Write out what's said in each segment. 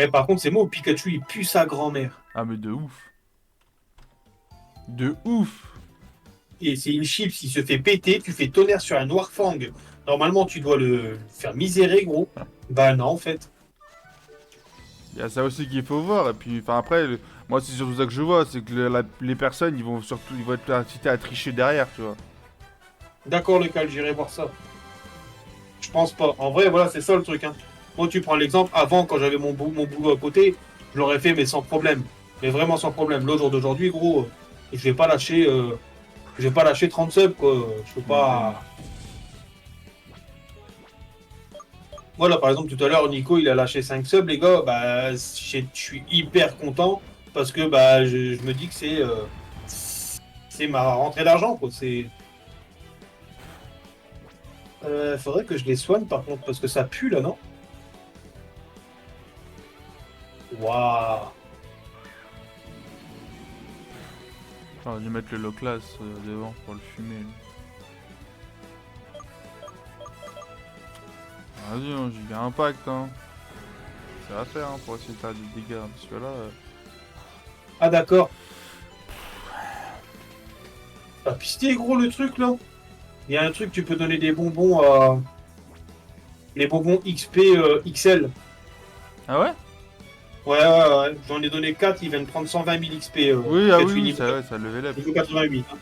Eh, par contre, c'est moi où Pikachu, il pue sa grand-mère. Ah, mais de ouf. De ouf. Et c'est une chips, il se fait péter, tu fais tonnerre sur un Noirfang. Normalement, tu dois le faire misérer, gros. Bah non, en fait. Il y a ça aussi qu'il faut voir. Et puis, enfin, après, moi, c'est surtout ça que je vois. C'est que les personnes, ils vont être incités à tricher derrière, tu vois. D'accord, lequel, j'irai voir ça. Je pense pas. En vrai, voilà, c'est ça le truc. Hein. Moi, tu prends l'exemple, avant, quand j'avais mon boulot à côté, je l'aurais fait, mais sans problème. Mais vraiment sans problème. Là, au jour d'aujourd'hui, gros, je vais pas lâcher 30 subs, quoi. Je peux Mais bon. pas. Voilà, par exemple, tout à l'heure, Nico, il a lâché 5 subs, les gars. Bah, je suis hyper content parce que bah, je me dis que c'est ma rentrée d'argent, quoi. Faudrait que je les soigne, par contre, parce que ça pue, là, non? Waouh! J'aurais dû mettre le low class devant pour le fumer. Lui. Vas-y, hein, j'ai un impact, hein. Ça va faire, hein, pour essayer de faire des dégâts. Parce que là. Ah, d'accord. Ah, pisté, gros, le truc, là. Il y a un truc, tu peux donner des bonbons à. Les bonbons XP XL. Ah ouais? Ouais, ouais, ouais. J'en ai donné 4, ils viennent prendre 120 000 XP. Oui, ah oui, Pikachu oui, niveau, ça, ouais, ça level up. niveau 88. Hein.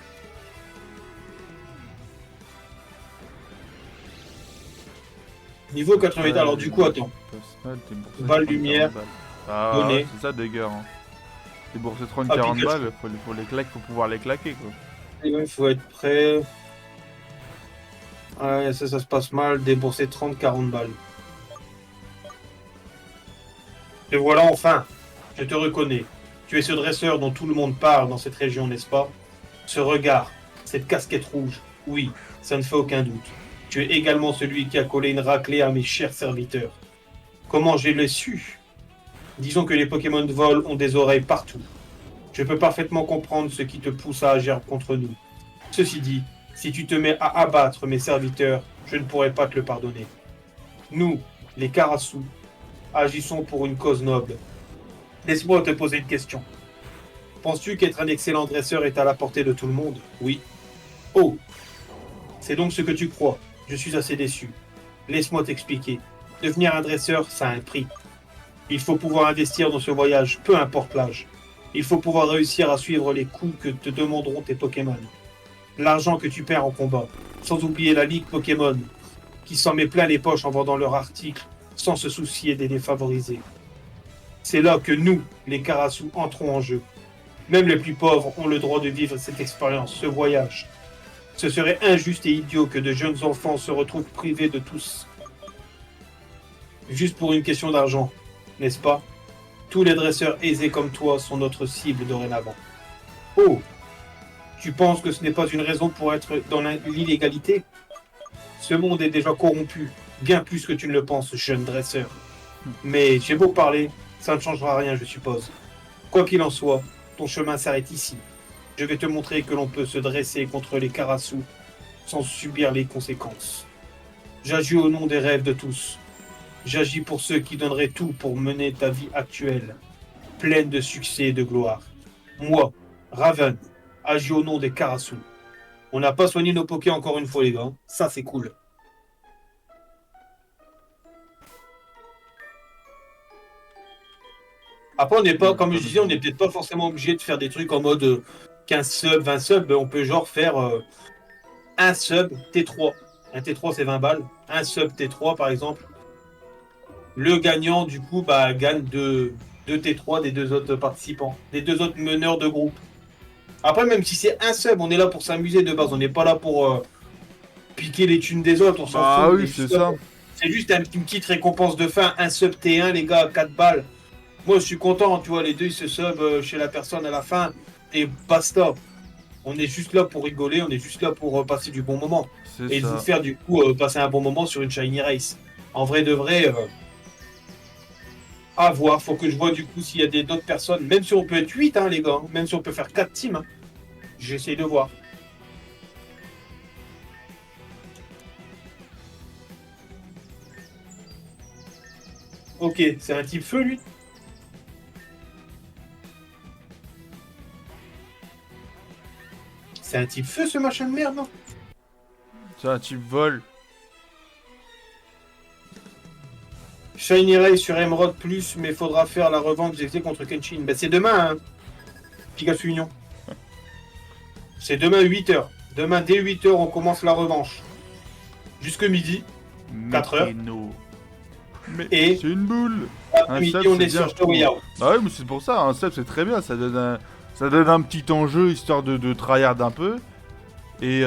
Niveau 88. Ouais, Alors, du coup, attends. Postmal, déboursé Balle 30-40 lumière, balles. Ah ouais, donné. c'est ça, dégâts. Hein. Débourser Ah, 30-40 Pikachu. balles, faut les claquer, faut pouvoir les claquer, quoi. Il faut être prêt. Ouais, ça se passe mal. Débourser 30-40 balles. Et voilà, enfin. Je te reconnais. Tu es ce dresseur dont tout le monde parle dans cette région, n'est-ce pas? Ce regard, cette casquette rouge. Oui, ça ne fait aucun doute. Tu es également celui qui a collé une raclée à mes chers serviteurs. Comment j'ai le su? Disons que les Pokémon de vol ont des oreilles partout. Je peux parfaitement comprendre ce qui te pousse à agir contre nous. Ceci dit, si tu te mets à abattre mes serviteurs, je ne pourrai pas te le pardonner. Nous, les Karasu, agissons pour une cause noble. Laisse-moi te poser une question. Penses-tu qu'être un excellent dresseur est à la portée de tout le monde? Oui. Oh, c'est donc ce que tu crois. Je suis assez déçu. Laisse-moi t'expliquer. Devenir un dresseur, ça a un prix. Il faut pouvoir investir dans ce voyage, peu importe l'âge. Il faut pouvoir réussir à suivre les coups que te demanderont tes Pokémon. L'argent que tu perds en combat. Sans oublier la Ligue Pokémon, qui s'en met plein les poches en vendant leurs articles, sans se soucier des défavorisés. C'est là que nous, les Karasu, entrons en jeu. Même les plus pauvres ont le droit de vivre cette expérience, ce voyage. Ce serait injuste et idiot que de jeunes enfants se retrouvent privés de tous, juste pour une question d'argent, n'est-ce pas? Tous les dresseurs aisés comme toi sont notre cible dorénavant. Oh, tu penses que ce n'est pas une raison pour être dans l'illégalité? Ce monde est déjà corrompu, bien plus que tu ne le penses, jeune dresseur. Mais j'ai beau parler, ça ne changera rien, je suppose. Quoi qu'il en soit, ton chemin s'arrête ici. Je vais te montrer que l'on peut se dresser contre les Karasu sans subir les conséquences. J'agis au nom des rêves de tous. J'agis pour ceux qui donneraient tout pour mener ta vie actuelle, pleine de succès et de gloire. Moi, Raven, agis au nom des Karasu. On n'a pas soigné nos pokés encore une fois, les gars. Ça, c'est cool. Après, on n'est pas, Ouais, comme je pas disais, on besoin. n'est peut-être pas forcément obligé de faire des trucs en mode 15 subs, 20 subs. On peut genre faire un sub T3. Un T3, c'est 20 balles. Un sub T3, par exemple. Le gagnant, du coup, bah, gagne deux T3 des deux autres participants, des deux autres meneurs de groupe. Après, même si c'est un sub, on est là pour s'amuser de base. On n'est pas là pour piquer les thunes des autres, on s'en Bah fout. On oui, est c'est juste là ça. c'est juste une petite récompense de fin. Un sub T1, les gars, 4 balles. Moi, je suis content, tu vois, les deux, ils se sub chez la personne à la fin. Et basta. On est juste là pour rigoler, on est juste là pour passer du bon moment. C'est Et de vous ça. faire, du coup, passer un bon moment sur une Shiny Race. En vrai de vrai, à voir. Faut que je vois, du coup, s'il y a d'autres personnes. Même si on peut être 8, hein, les gars. Même si on peut faire 4 teams. Hein. J'essaie de voir. Ok, c'est un type feu, lui. c'est un type feu ce machin de merde, non? C'est un type vol. Shiny Ray sur Emerald Plus, mais faudra faire la revanche que j'ai fait contre Kenshin. Ben c'est demain, hein. Pikachu Union. C'est demain 8h. Demain dès 8h, on commence la revanche. Jusque midi. 4 heures. Mais Et c'est une boule. après-midi, sub, on c'est est bien, sur je trouve. Story Out. Ah ouais, mais c'est pour ça, un sub c'est très bien, ça donne un petit enjeu histoire de tryhard un peu. Et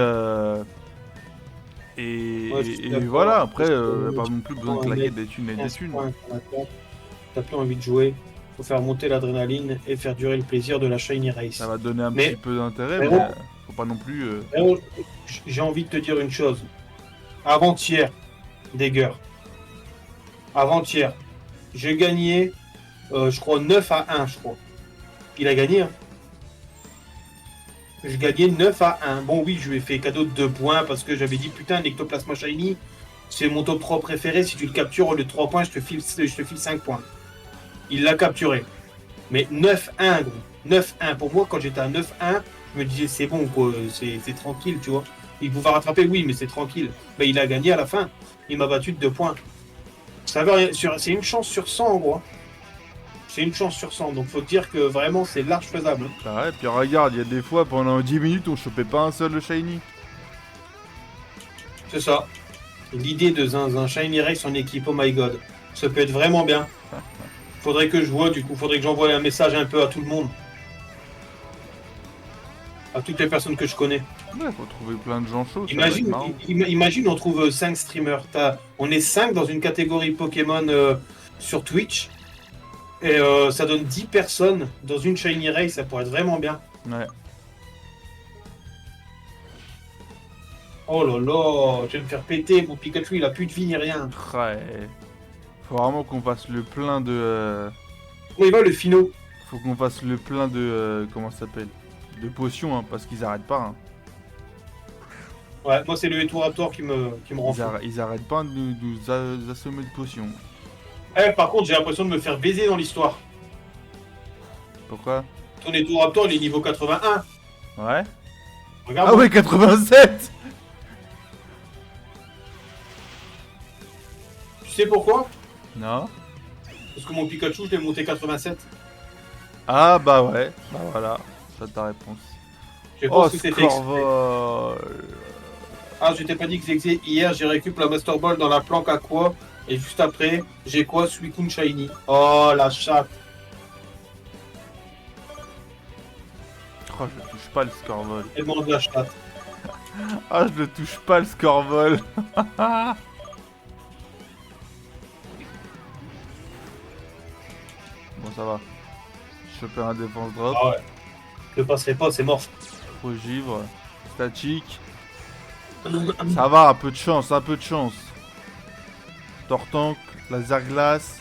Ouais, je suis et d'accord. voilà, après, Parce que pas non plus besoin de claquer des thunes et des 15 thunes. points qu'on attend. T'as plus envie de jouer. Faut faire monter l'adrénaline et faire durer le plaisir de la Shiny Race. Ça va donner un Mais- petit peu d'intérêt, mais mais bon. faut pas non plus. Frérot, j'ai envie de te dire une chose. Avant-hier, Dagger. Avant-hier, j'ai gagné, je crois, 9-1, je crois. Il a gagné, hein. Je gagnais 9-1. Bon, oui, je lui ai fait cadeau de 2 points parce que j'avais dit, putain, Nectoplasma Shiny, c'est mon top 3 préféré. Si tu le captures au lieu de 3 points, je te file 5 points. Il l'a capturé. Mais 9-1, gros. 9-1. Pour moi, quand j'étais à 9-1, je me disais, c'est bon, quoi. C'est tranquille, tu vois. Il pouvait rattraper, oui, mais c'est tranquille. Mais il a gagné à la fin. Il m'a battu de 2 points. Ça veut rien. C'est une chance sur 100, gros. Hein. C'est une chance sur 100. Donc, faut dire que vraiment, c'est large faisable. Hein. Ah ouais, puis regarde, il y a des fois pendant 10 minutes on chopait pas un seul shiny. C'est ça. L'idée de Zinzin Shiny Race en équipe, oh my god. Ça peut être vraiment bien. Faudrait que je vois, du coup, faudrait que j'envoie un message un peu à tout le monde. À toutes les personnes que je connais. Ouais, faut trouver plein de gens chauds. Ça va être Imagine, marrant. imagine on trouve 5 streamers. On est 5 dans une catégorie Pokémon sur Twitch. Et ça donne 10 personnes dans une Shiny Race, ça pourrait être vraiment bien. Ouais. Oh là là, je vais me faire péter, mon Pikachu il a plus de vie ni rien. Ouais. Faut vraiment qu'on fasse le plein de. Comment il va le Fino? Faut qu'on fasse le plein de. Comment ça s'appelle? De potions, hein, parce qu'ils arrêtent pas. Hein. Ouais, moi c'est le Etourator qui me rend fou. Ils arrêtent pas de nous assommer de potions. Eh, par contre, j'ai l'impression de me faire baiser dans l'histoire. Pourquoi? Ton Etouraptor, il est niveau 81. Ouais. Regarde. Ah ouais, 87. Tu sais pourquoi? Non. Parce que mon Pikachu, je l'ai monté 87. Ah bah ouais. Bah voilà. Ça ta réponse. Je Oh, pense que c'était exprès. Scorvol. Ah, je t'ai pas dit que c'était hier, j'ai récupéré la Master Ball dans la planque Aqua. Et juste après, j'ai quoi? Suicune Shiny. Oh, la chatte. Oh, je le touche pas le Scorvol. Elle mange la chatte. Ah, je le touche pas le Scorvol. Bon, ça va. Choper un défense drop. Ah ouais. Je le passerai pas, c'est mort. Progivre. Statique. Ça va, un peu de chance, un peu de chance. Tortank, laser glace.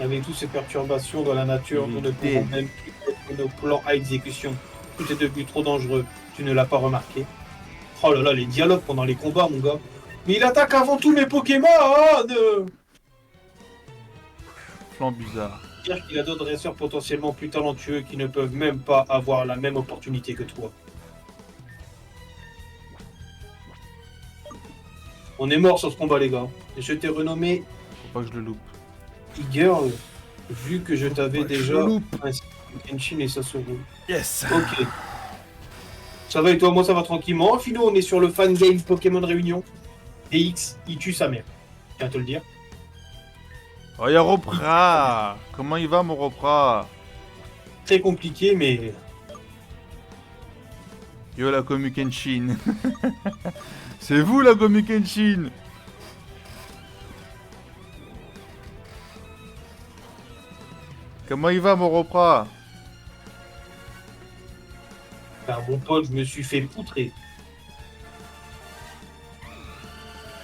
Avec toutes ces perturbations dans la nature, nous ne Vérité. pouvons même plus mettre nos plans à exécution. Tout est devenu trop dangereux. Tu ne l'as pas remarqué? Oh là là, les dialogues pendant les combats, mon gars. Mais il attaque avant tous mes Pokémon. Oh, ne... Flanc bizarre. Dire qu'il a d'autres dresseurs potentiellement plus talentueux qui ne peuvent même pas avoir la même opportunité que toi. On est mort sur ce combat, les gars. Et je t'ai renommé Faut pas que je le loupe. E-Girl, vu que je t'avais Faut pas que je déjà le loupe. ainsi que Kenshin et Sasori. Yes. Ok. Ça va et toi? Moi ça va tranquillement. Philo, on est sur le fan game Pokémon Réunion. DX, il tue sa mère. Je tiens à te le dire. Oh, y'a Ropra. Comment il va, mon Ropra? Très compliqué, mais Yo, la commu Kenshin. C'est vous, la commu Kenshin. Comment il va, mon Ropra? ben, mon pote, je me suis fait poutrer.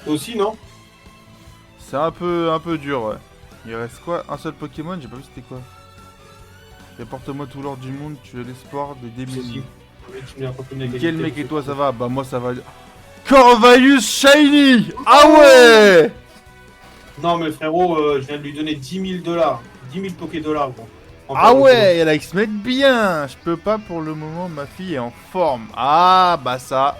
Toi aussi, non? C'est un peu dur, ouais. Il reste quoi? Un seul Pokémon? J'ai pas vu c'était quoi. Apporte-moi tout l'or du monde, tu es l'espoir de démuni. Quel mec et toi ça va? Bah moi ça va. Corvalus Shiny! Ah ouais! Non, mais frérot, je viens de lui donner 10 000 $. 10 000 Poké-Dollars, gros. Ah ouais, elle a qui se mettre bien. Je peux pas pour le moment, ma fille est en forme. Ah bah ça.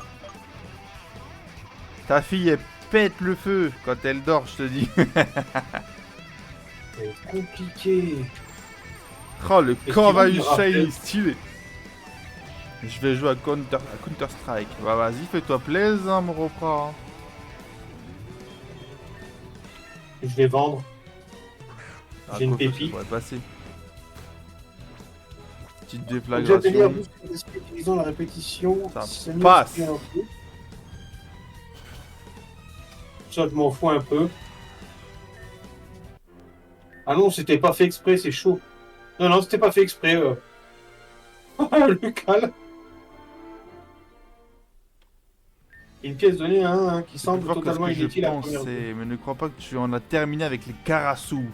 Ta fille, elle pète le feu quand elle dort, je te dis. C'est compliqué. Oh, le Corvallis Shiny, stylé. Je vais jouer à Counter-Strike. Bah vas-y, fais-toi plaisir, mon repas. Je vais vendre. J'ai une pépite. Passer. Petite déflagration. Utilisant la répétition. Ça passe. Ça, je m'en fous un peu. Ah non, c'était pas fait exprès, c'est chaud. Non, non, c'était pas fait exprès. Le cal. Une pièce donnée à un qui semble totalement inutile à première vue. Mais ne crois pas que tu en as terminé avec les Karasu.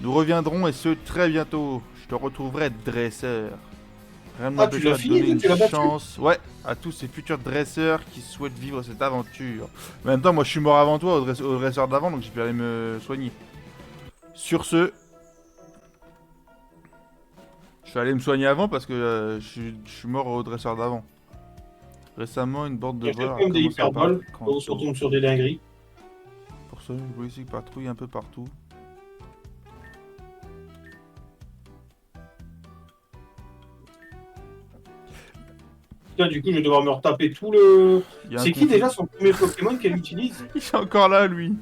Nous reviendrons et ce très bientôt. Je te retrouverai dresseur. Rien ne m'empêche de donner une chance. Ouais, à tous ces futurs dresseurs qui souhaitent vivre cette aventure. En même temps, moi je suis mort avant toi au dresseur d'avant, donc j'ai pu aller me soigner. Sur ce, je suis allé me soigner avant parce que je suis mort au dresseur d'avant. Récemment, une bande de voleurs. Comme des hyperboles, on se retombe sur des dingueries. Pour ça, je vois ici que patrouille un peu partout. Putain, du coup, je vais devoir me retaper tout le. C'est qui déjà son premier Pokémon qu'elle utilise? Il est encore là, lui.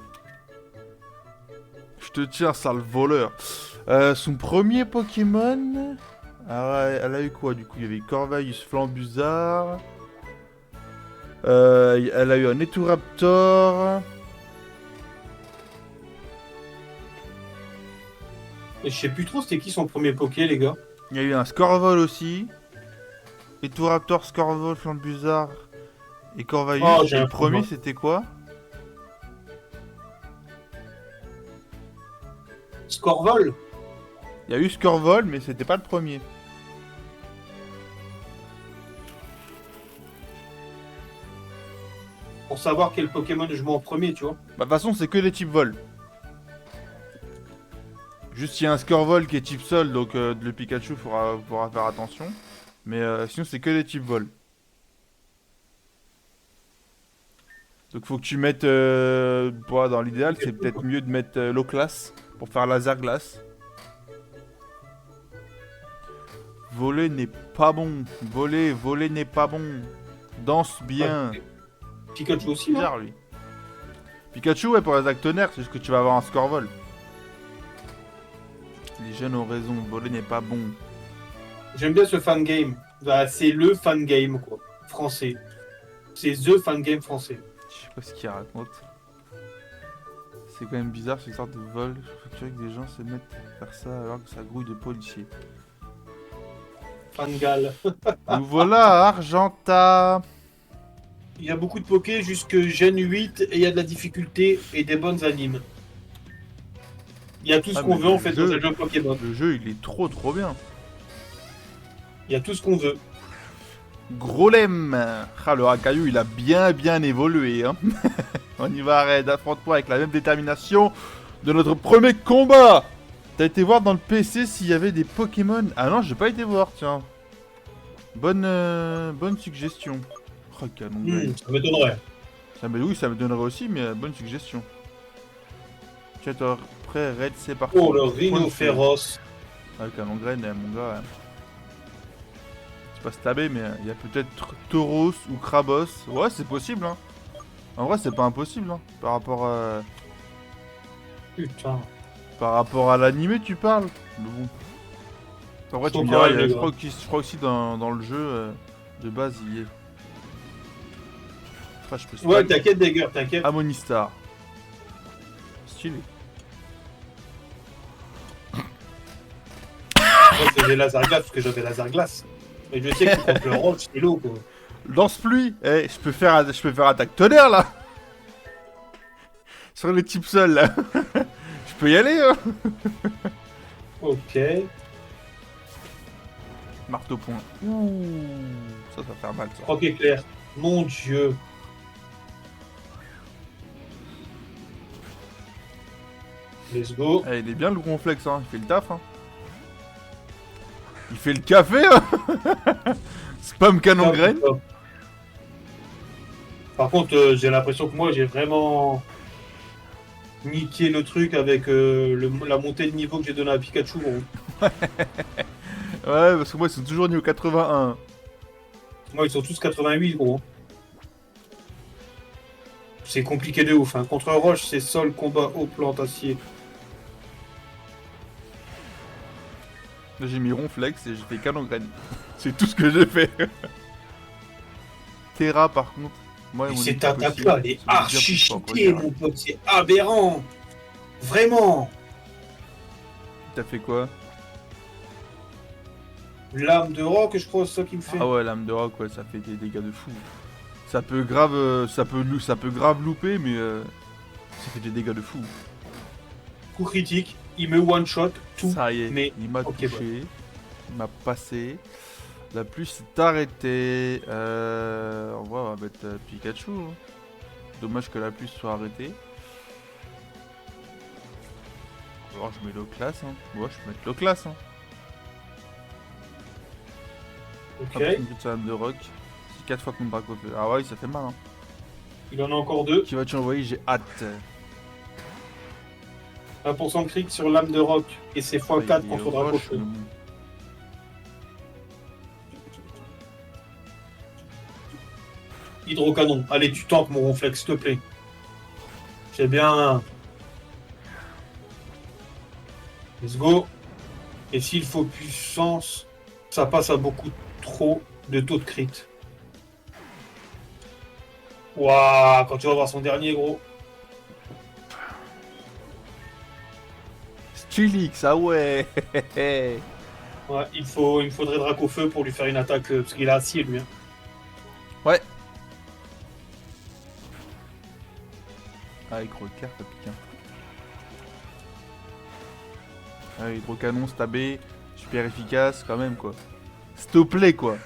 Je te tiens, sale voleur. Son premier Pokémon. Alors, elle a eu quoi du coup? Il y avait Corvallis Flambuzard. Elle a eu un Eturaptor. Et je sais plus trop c'était qui son premier Poké, les gars. Il y a eu un Scorvol aussi. Eturaptor, Scorvol, Flambuzard et Corvallis. Oh, et le premier c'était quoi? Scorvol. Il y a eu Scorvol, mais c'était pas le premier. Pour savoir quel Pokémon je mets en premier, tu vois. Bah, de toute façon, c'est que les types vol. Juste, il y a un Scorvol qui est type sol, donc le Pikachu pourra faire attention. Mais sinon, c'est que les types vol. Donc, faut que tu mettes. Dans l'idéal, c'est peut-être mieux de mettre l'eau classe pour faire laser glace. Voler n'est pas bon. Voler n'est pas bon. Danse bien. Pikachu aussi, bizarre, lui. Pikachu, ouais, pour les actonnaires, c'est juste que tu vas avoir un Scorvol. Les jeunes ont raison, voler n'est pas bon. J'aime bien ce fan game. Bah, c'est le fan game, quoi. Français. C'est the fan game français. Je sais pas ce qu'il raconte. C'est quand même bizarre cette sorte de vol. Je suis que des gens se mettent à faire ça alors que ça grouille de policiers. Fangal. Nous voilà à Argenta. Il y a beaucoup de Poké jusque Gen 8 et il y a de la difficulté et des bonnes animes. Il y a tout ce qu'on veut en fait dans un jeu Pokémon. Le jeu il est trop bien. Il y a tout ce qu'on veut. Grolem. Ah, le Hakayu il a bien évolué. Hein. On y va, Red. Affronte-moi avec la même détermination de notre premier combat. T'as été voir dans le PC s'il y avait des Pokémon? Ah non, j'ai pas été voir, tiens. Bonne suggestion. Oh, canon. Ça m'étonnerait. Oui, ça me donnerait aussi, mais bonne suggestion. Tu es prêt, Red, c'est parti. Oh, le Rhino féroce. Ouais, canon graine, mon gars. Hein. C'est pas stabé, mais il y a peut-être Tauros ou Krabos. Ouais, c'est possible, hein. En vrai, c'est pas impossible, hein. Par rapport à... Putain. Par rapport à l'animé, tu parles. Mais bon. En vrai, tu me diras, je crois aussi dans le jeu de base, il y est. Enfin, je peux ouais, t'inquiète, Dagger, t'inquiète. Amonistar. Stylé. Moi, c'est des laser glace parce que j'avais laser glace. Mais je sais que contre le roche, c'est l'eau, quoi. Lance-pluie. Eh, je peux faire attaque tonnerre, là. Sur les types seuls, là. Je peux y aller, hein. Ok. Marteau point. Ouh. Ça va faire mal, ça. Croc éclair. Mon dieu. Let's go. Eh, il est bien le gonflex, hein. Il fait le taf, hein. Il fait le café, hein. Spam canon graine. Par contre, j'ai l'impression que moi, j'ai vraiment niqué le truc avec la montée de niveau que j'ai donné à Pikachu, gros. Ouais, parce que moi, ils sont toujours niveau 81. Moi, ils sont tous 88, gros. C'est compliqué de ouf. Hein. Contre Roche, c'est sol, combat, eau, plante, acier. Là, j'ai mis ronflex et j'ai fait canon graine. C'est tout ce que j'ai fait. Terra, par contre. Moi, cette attaque-là, elle est archi cheatée, mon pote. C'est aberrant. Vraiment. T'as fait quoi? Lame de roc, je crois, c'est ça qui me fait. Ah ouais, lame de roc, ouais, ça fait des dégâts de fou. Ça peut grave, ça peut grave louper, mais ça fait des dégâts de fou. Coup critique, il me one shot tout. Ça y est, mais... il m'a touché, bon. Il m'a passé. La pluie s'est arrêtée. On va mettre Pikachu. Hein. Dommage que la pluie soit arrêtée. Alors je mets l'eau classe. Hein. Ouais, je peux mettre l'eau classe. Hein. Ok. Hop, de rock. C'est 4 fois qu'on me braque au feu. Ah ouais, ça fait mal. Hein. Il en a encore 2. Qui vas-tu envoyer? J'ai hâte. 1% crit sur lame de roc. Et c'est x4 contre drac au feu. Hydrocanon. Allez, tu tampes mon ronflex, s'il te plaît. C'est bien. Let's go. Et s'il faut puissance, ça passe à beaucoup trop de taux de crit. Waouh, quand tu vas voir son dernier, gros. Stylix, ah ouais. Ouais, il me faudrait drac au feu pour lui faire une attaque, parce qu'il a acier, lui. Hein. Ouais. Ah, hydrocar, ça pique. Hein. Ah, hydrocanon, stabé, super efficace quand même quoi. S'il te plaît quoi.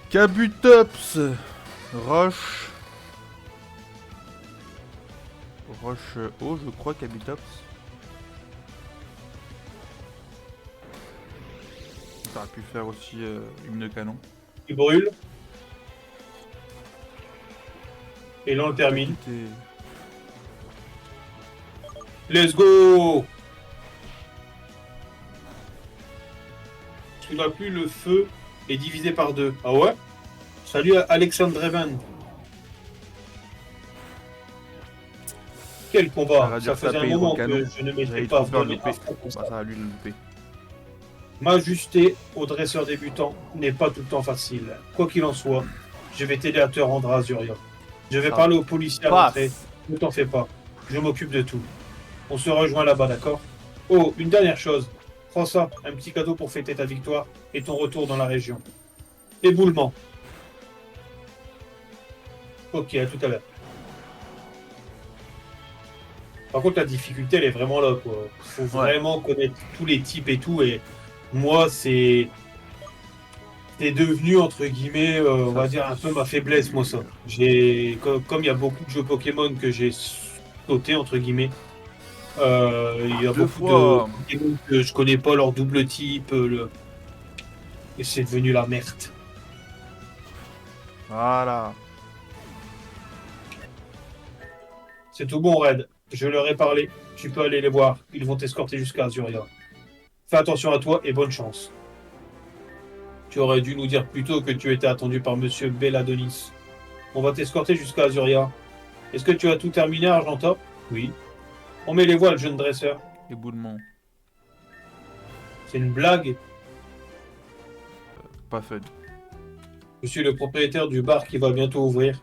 Kabutops, Roche. Roche haut, je crois, Kabutops. Ça aurait pu faire aussi une de canon. Il brûle. Et là on le termine. Let's go. Tu n'as plus le feu est divisé par 2. Ah ouais? Salut Alexandre Dreven. Quel combat! Ça faisait un moment que je ne m'étais pas vraiment à fond pour ça. Ça va lui le louper. M'ajuster au dresseur débutant n'est pas tout le temps facile. Quoi qu'il en soit, je vais t'aider à te rendre à Azuria. Je vais parler aux policiers à l'entrée. Ne t'en fais pas. Je m'occupe de tout. On se rejoint là-bas, d'accord? Oh, une dernière chose. Prends ça, un petit cadeau pour fêter ta victoire et ton retour dans la région. Éboulement. Ok, à tout à l'heure. Par contre, la difficulté, elle est vraiment là, quoi. Faut vraiment connaître tous les types et tout. Et moi, c'est devenu, entre guillemets, on va dire, un peu ma faiblesse, moi, ça. Comme il y a beaucoup de jeux Pokémon que j'ai sauté, entre guillemets, il y a beaucoup de Pokémon que je connais pas leur double type. Et c'est devenu la merde. Voilà. C'est tout bon, Red. Je leur ai parlé. Tu peux aller les voir. Ils vont t'escorter jusqu'à Azuria. Fais attention à toi et bonne chance. Tu aurais dû nous dire plus tôt que tu étais attendu par Monsieur Belladonis. On va t'escorter jusqu'à Azuria. Est-ce que tu as tout terminé, Argenta? Oui. On met les voiles, jeune dresseur. Éboulement. C'est une blague? Pas fun. Je suis le propriétaire du bar qui va bientôt ouvrir.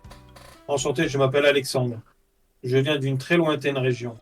Enchanté, je m'appelle Alexandre. Je viens d'une très lointaine région.